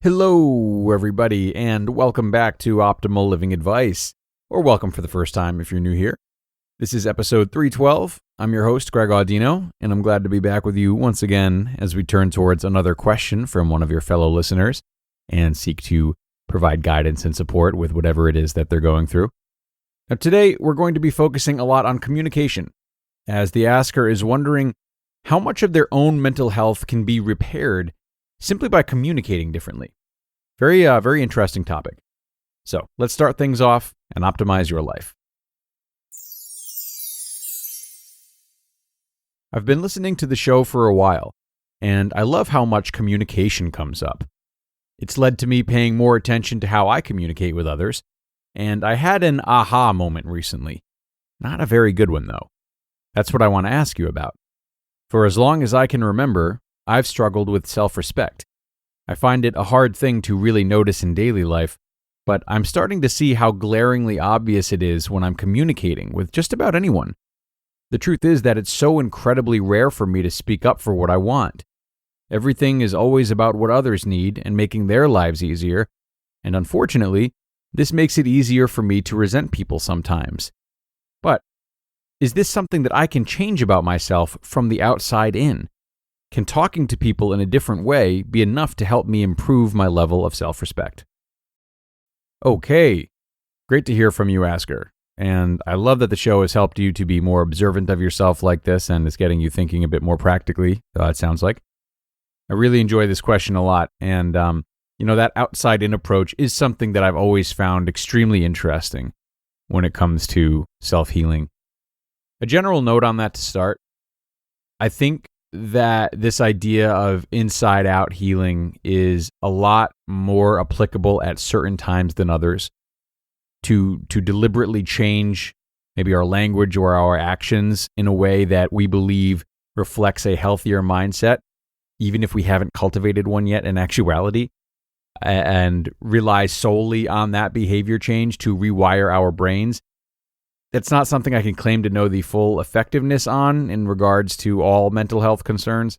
Hello, everybody, and welcome back to Optimal Living Advice, or welcome for the first time if you're new here. This is episode 312. I'm your host, Greg Audino, and I'm glad to be back with you once again as we turn towards another question from one of your fellow listeners and seek to provide guidance and support with whatever it is that they're going through. Now, today, we're going to be focusing a lot on communication, as the asker is wondering how much of their own mental health can be repaired simply by communicating differently. Very interesting topic. So let's start things off and optimize your life. I've been listening to the show for a while, and I love how much communication comes up. It's led to me paying more attention to how I communicate with others, and I had an aha moment recently. Not a very good one, though. That's what I want to ask you about. For as long as I can remember, I've struggled with self-respect. I find it a hard thing to really notice in daily life, but I'm starting to see how glaringly obvious it is when I'm communicating with just about anyone. The truth is that it's so incredibly rare for me to speak up for what I want. Everything is always about what others need and making their lives easier, and unfortunately, this makes it easier for me to resent people sometimes. But is this something that I can change about myself from the outside in? Can talking to people in a different way be enough to help me improve my level of self-respect? Okay, great to hear from you, Asker. And I love that the show has helped you to be more observant of yourself like this and is getting you thinking a bit more practically, it sounds like. I really enjoy this question a lot. And, that outside-in approach is something that I've always found extremely interesting when it comes to self-healing. A general note on that to start, I think that this idea of inside-out healing is a lot more applicable at certain times than others. To deliberately change maybe our language or our actions in a way that we believe reflects a healthier mindset, even if we haven't cultivated one yet in actuality, and rely solely on that behavior change to rewire our brains. That's not something I can claim to know the full effectiveness on in regards to all mental health concerns,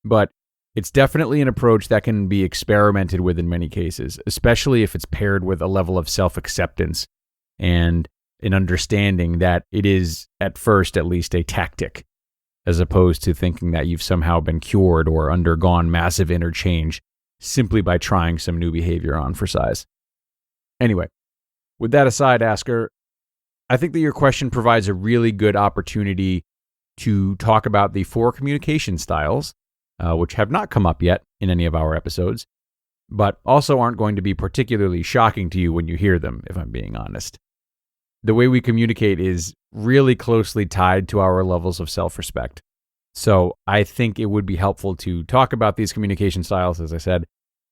but it's definitely an approach that can be experimented with in many cases, especially if it's paired with a level of self-acceptance and an understanding that it is, at first at least, a tactic, as opposed to thinking that you've somehow been cured or undergone massive inner change simply by trying some new behavior on for size. Anyway, with that aside, Asker, I think that your question provides a really good opportunity to talk about the 4 communication styles, which have not come up yet in any of our episodes, but also aren't going to be particularly shocking to you when you hear them, if I'm being honest. The way we communicate is really closely tied to our levels of self-respect. So I think it would be helpful to talk about these communication styles, as I said,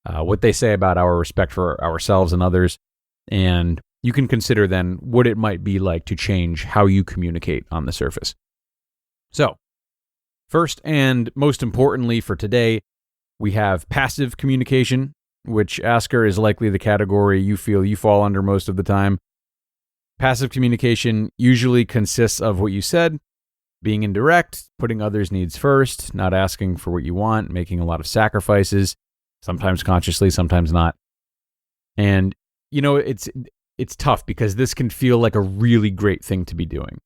what they say about our respect for ourselves and others, and you can consider then what it might be like to change how you communicate on the surface. So, first and most importantly for today, we have passive communication, which, Asker, is likely the category you feel you fall under most of the time. Passive communication usually consists of what you said, being indirect, putting others' needs first, not asking for what you want, making a lot of sacrifices, sometimes consciously, sometimes not. And, it's tough because this can feel like a really great thing to be doing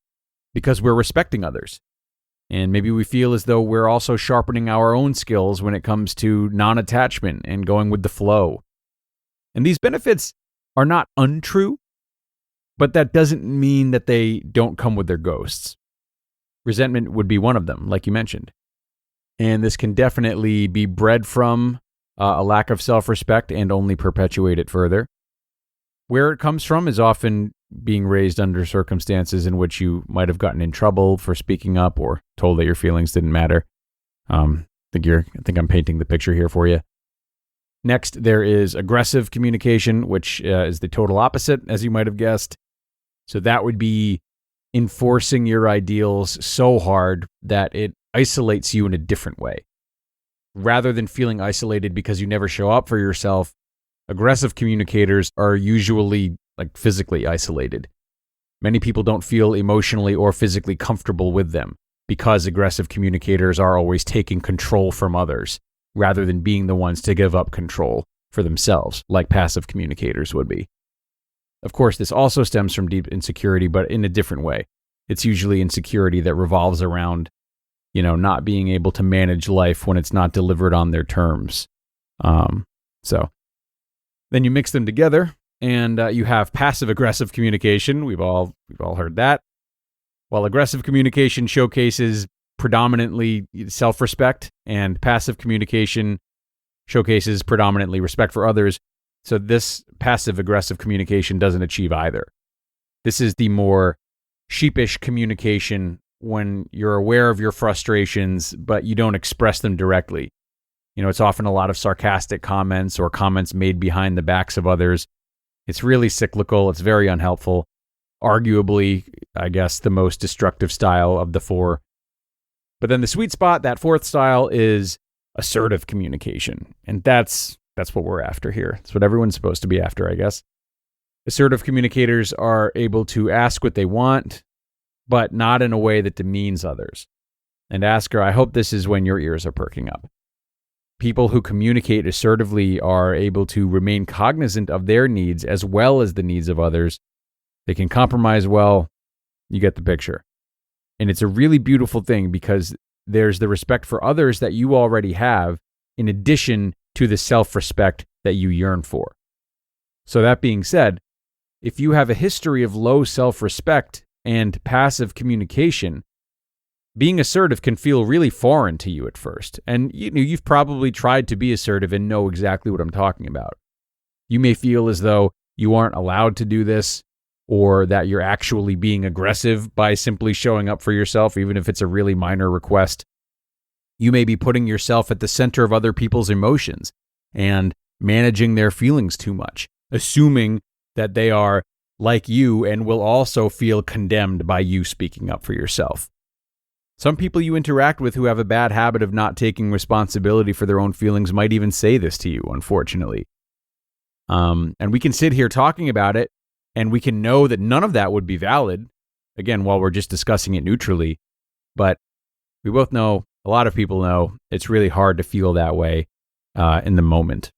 because we're respecting others. And maybe we feel as though we're also sharpening our own skills when it comes to non-attachment and going with the flow. And these benefits are not untrue, but that doesn't mean that they don't come with their ghosts. Resentment would be one of them, like you mentioned. And this can definitely be bred from a lack of self-respect and only perpetuate it further. Where it comes from is often being raised under circumstances in which you might have gotten in trouble for speaking up or told that your feelings didn't matter. I think I'm painting the picture here for you. Next, there is aggressive communication, which is the total opposite, as you might have guessed. So that would be enforcing your ideals so hard that it isolates you in a different way. Rather than feeling isolated because you never show up for yourself, aggressive communicators are usually physically isolated. Many people don't feel emotionally or physically comfortable with them because aggressive communicators are always taking control from others rather than being the ones to give up control for themselves, like passive communicators would be. Of course, this also stems from deep insecurity, but in a different way. It's usually insecurity that revolves around, not being able to manage life when it's not delivered on their terms. So then you mix them together, and you have passive-aggressive communication. We've all heard that. While aggressive communication showcases predominantly self-respect, and passive communication showcases predominantly respect for others. So this passive-aggressive communication doesn't achieve either. This is the more sheepish communication when you're aware of your frustrations, but you don't express them directly. It's often a lot of sarcastic comments or comments made behind the backs of others. It's really cyclical. It's very unhelpful. Arguably, I guess, the most destructive style of the four. But then the sweet spot, that fourth style, is assertive communication. And that's what we're after here. That's what everyone's supposed to be after, I guess. Assertive communicators are able to ask what they want, but not in a way that demeans others. And Asker, I hope this is when your ears are perking up. People who communicate assertively are able to remain cognizant of their needs as well as the needs of others. They can compromise well. You get the picture. And it's a really beautiful thing because there's the respect for others that you already have in addition to the self-respect that you yearn for. So that being said, if you have a history of low self-respect and passive communication, being assertive can feel really foreign to you at first. And you've probably tried to be assertive and know exactly what I'm talking about. You may feel as though you aren't allowed to do this, or that you're actually being aggressive by simply showing up for yourself, even if it's a really minor request. You may be putting yourself at the center of other people's emotions and managing their feelings too much, assuming that they are like you and will also feel condemned by you speaking up for yourself. Some people you interact with who have a bad habit of not taking responsibility for their own feelings might even say this to you, unfortunately. And we can sit here talking about it, and we can know that none of that would be valid, again, while we're just discussing it neutrally. But we both know, a lot of people know, it's really hard to feel that way in the moment.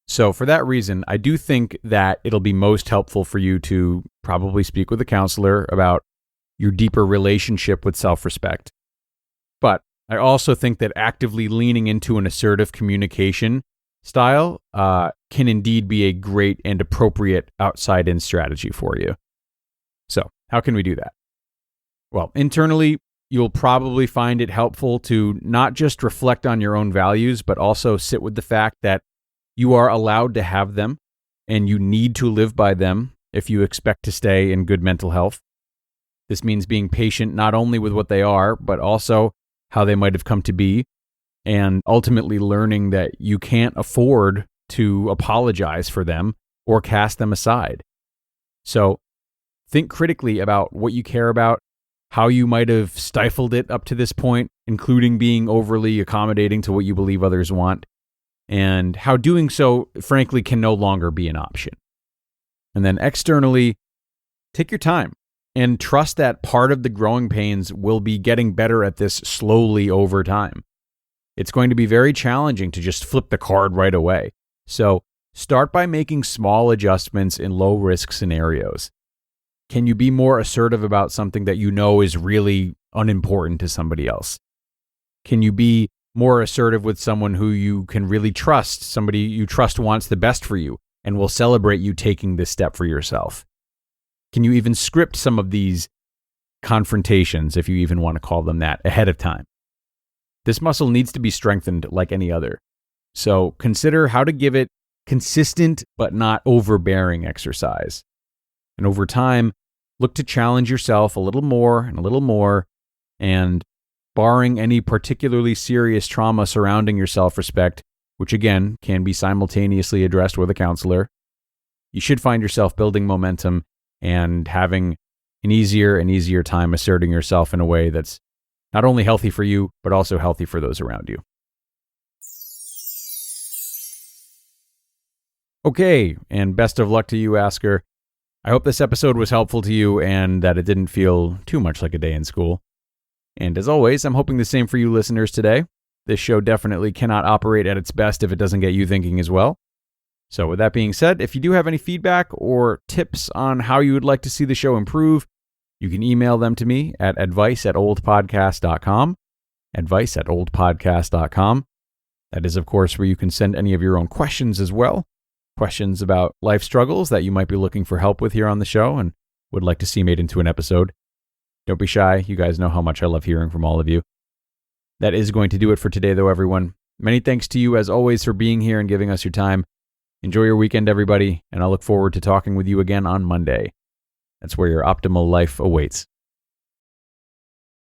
So for that reason, I do think that it'll be most helpful for you to probably speak with a counselor about your deeper relationship with self-respect. But I also think that actively leaning into an assertive communication style can indeed be a great and appropriate outside-in strategy for you. So how can we do that? Well, internally, you'll probably find it helpful to not just reflect on your own values, but also sit with the fact that you are allowed to have them and you need to live by them if you expect to stay in good mental health. This means being patient not only with what they are, but also how they might have come to be, and ultimately learning that you can't afford to apologize for them or cast them aside. So think critically about what you care about, how you might have stifled it up to this point, including being overly accommodating to what you believe others want, and how doing so, frankly, can no longer be an option. And then externally, take your time and trust that part of the growing pains will be getting better at this slowly over time. It's going to be very challenging to just flip the card right away. So start by making small adjustments in low-risk scenarios. Can you be more assertive about something that you know is really unimportant to somebody else? Can you be more assertive with someone who you can really trust, somebody you trust wants the best for you and will celebrate you taking this step for yourself? Can you even script some of these confrontations, if you even want to call them that, ahead of time? This muscle needs to be strengthened like any other. So consider how to give it consistent but not overbearing exercise. And over time, look to challenge yourself a little more, and barring any particularly serious trauma surrounding your self-respect, which again can be simultaneously addressed with a counselor, you should find yourself building momentum and having an easier and easier time asserting yourself in a way that's not only healthy for you, but also healthy for those around you. Okay, and best of luck to you, Asker. I hope this episode was helpful to you and that it didn't feel too much like a day in school. And as always, I'm hoping the same for you listeners today. This show definitely cannot operate at its best if it doesn't get you thinking as well. So with that being said, if you do have any feedback or tips on how you would like to see the show improve, you can email them to me at advice@oldpodcast.com, advice@oldpodcast.com. That is, of course, where you can send any of your own questions as well, questions about life struggles that you might be looking for help with here on the show and would like to see made into an episode. Don't be shy. You guys know how much I love hearing from all of you. That is going to do it for today, though, everyone. Many thanks to you, as always, for being here and giving us your time. Enjoy your weekend, everybody, and I look forward to talking with you again on Monday. That's where your optimal life awaits.